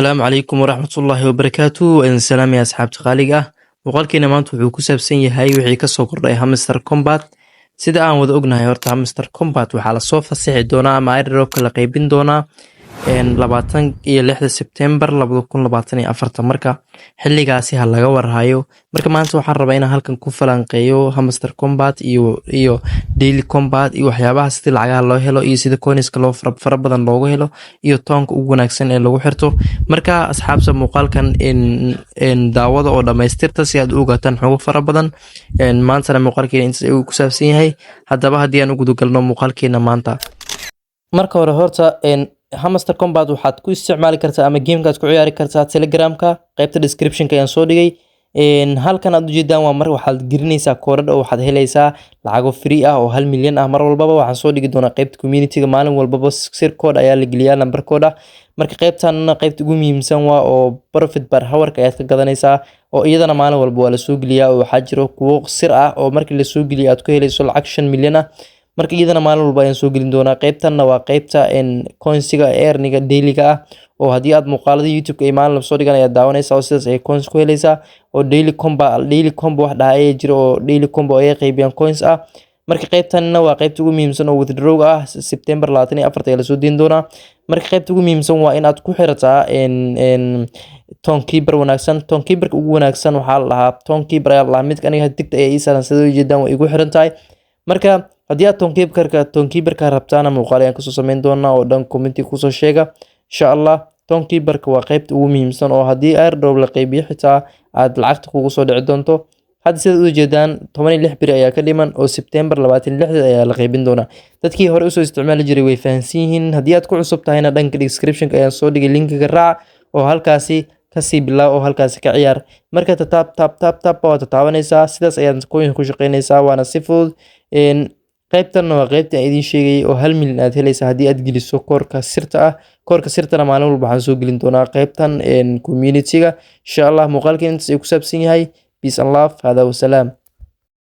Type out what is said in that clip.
السلام عليكم ورحمة الله وبركاته إن سلام يا أصحاب تقاليقة وقالكينا maanta wuxuu ku saabsan yahay wixii ka soo kordhay Hamster Combat sida aan wada ognahay horta Hamster Combat waxaa la soo fasaxi doonaa ama airdrop la qaybin doonaa 26 September 2024 marka xilligaasi ha laga warhayo marka maanta waxaan rabaa inaan halkan ku falanqeeyo Hamster Combat iyo Daily Combat iyo waxyaabaha sida lacagaha loo helo iyo sida coinska loo fara badan loogu helo iyo toonka ugu wanaagsan ee lagu xirto marka asxaabta muuqaalkan in daawada oo dhameystirta si aad u ogaataan xogo fara badan maantana muuqaalkeena inta uu ku saabsan yahay haddaba haddii aan u gudagalno muuqaalkeena maanta marka hore horta Hamster Combat waxaad ku isticmaali kartaa ama gamekaad ku ciyaari kartaa Telegramka qaybta descriptionka ayaan soo dhigay halkan aad u jeedaan waa mar waxaad gelinaysaa koodhadh oo waxaad helaysaa lacago free ah oo 1 milyan ah mar walbaba waxaan soo dhigi doonaa qaybta communityga maalin walbaba sir code ayaa la geliyaa number code ah marka qaybtan qaybta ugu muhiimsan waa oo profit per hour ayaad ka gadanaysaa oo iyadana maalin walba waa la soo geliyaa oo waxaa jiro kuwo sir ah oo markii la soo geliyo aad ku helayso lacag 5 milyan ah marka iyadana maalin walba ayaan soo gelin doonaa qaybtanna waa qaybta coinsiga earniga dailyga ah oo haddii aad muuqaalada youtube-ka ay maalin soo dhigan ayaad daawanaysaa oo sidaas ay coins ku helaysaa oo daily combo wax dhaha ayaa jira oo daily combo ay qaybiyaan coins ah marka qaybtanna waa qaybta ugu muhiimsan oo withdraw ah September 24 ayaa la soo diin doonaa marka qaybta ugu muhiimsan waa inaad ku xirataa Toonkeeper wanaagsan Toonkeeperka ugu wanaagsan waxaa la dhahaa Toonkeeper ayaa la dhahaa midka aniga digta ay saaran sida ujeedaan way igu xiran tahay marka haddii aad Toonkeeperka rabtaan muuqaal ayaan kasoo sameyn doonaa oo dhan commenti kusoo sheega insha Allah Toonkeeperka waa qaybta ugu muhiimsan oo haddii airdrop la qaybiyo xitaa aad lacagta kugu soo dhici doonto hadda sida u jeedaan 16 biri ayaa ka dhiman oo September 26 ayaa la qaybin doonaa dadkii hore u soo isticmaali jiray way fahansan yihiin haddii aad ku cusub tahayna dhanka descriptionka ayaan soo dhigay linkiga raac oo halkaasi kasii bilaa oo halkaasi ka ciyaar marka tap waa taabanaysaa sidaas ayaad coin ku shaqeynaysaa waana si fudud qaybtan waa qaybta aan idin sheegay oo 1 milyan aad helaysaa haddii aad geliso koorka sirta ah koorka sirtana maalin walba waxaan soo gelin doonaa qaybtan communityga insha Allah muuqaalkeen intaas ay ku saabsan yahay peace and love hada wa salaam